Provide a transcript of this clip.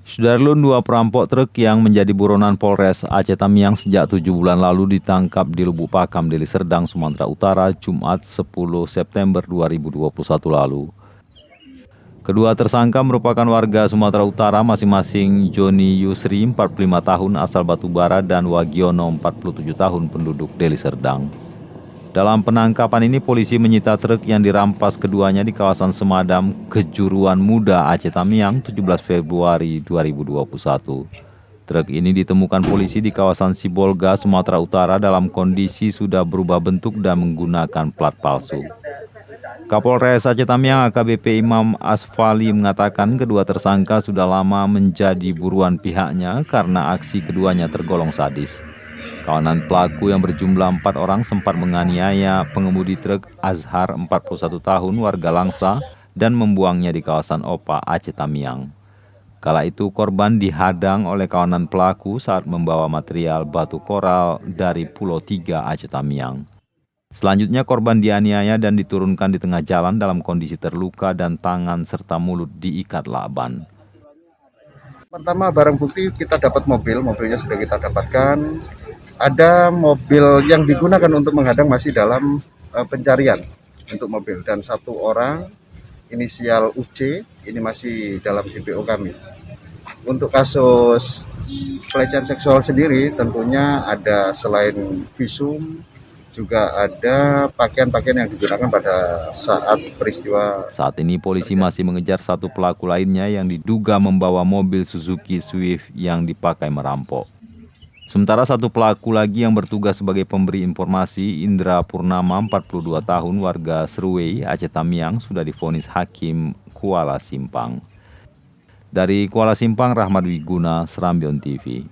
Sudarlun, dua perampok truk yang menjadi buronan Polres Aceh Tamiang sejak 7 bulan lalu ditangkap di Lubuk Pakam, Deli Serdang, Sumatera Utara, Jumat 10 September 2021 lalu. Kedua tersangka merupakan warga Sumatera Utara masing-masing Joni Yusri, 45 tahun asal Batubara, dan Wagiono, 47 tahun penduduk Deli Serdang. Dalam penangkapan ini, polisi menyita truk yang dirampas keduanya di kawasan Semadam, Kejuruan Muda, Aceh Tamiang, 17 Februari 2021. Truk ini ditemukan polisi di kawasan Sibolga, Sumatera Utara dalam kondisi sudah berubah bentuk dan menggunakan plat palsu. Kapolres Aceh Tamiang AKBP Imam Asfali mengatakan kedua tersangka sudah lama menjadi buruan pihaknya karena aksi keduanya tergolong sadis. Kawanan pelaku yang berjumlah 4 orang sempat menganiaya pengemudi truk Azhar, 41 tahun, warga Langsa, dan membuangnya di kawasan Opa, Aceh Tamiang. Kala itu korban dihadang oleh kawanan pelaku saat membawa material batu koral dari Pulau 3, Aceh Tamiang. Selanjutnya korban dianiaya dan diturunkan di tengah jalan dalam kondisi terluka dan tangan serta mulut diikat lakban. Pertama, barang bukti kita dapat mobilnya sudah kita dapatkan. Ada mobil yang digunakan untuk menghadang masih dalam pencarian untuk mobil, dan satu orang inisial UC ini masih dalam DPO kami. Untuk kasus pelecehan seksual sendiri tentunya ada selain visum juga ada pakaian-pakaian yang digunakan pada saat peristiwa. Saat ini polisi masih mengejar satu pelaku lainnya yang diduga membawa mobil Suzuki Swift yang dipakai merampok. Sementara satu pelaku lagi yang bertugas sebagai pemberi informasi, Indra Purnama, 42 tahun, warga Serwei, Aceh Tamiang, sudah divonis Hakim Kuala Simpang. Dari Kuala Simpang, Rahmat Wiguna, Serambion TV.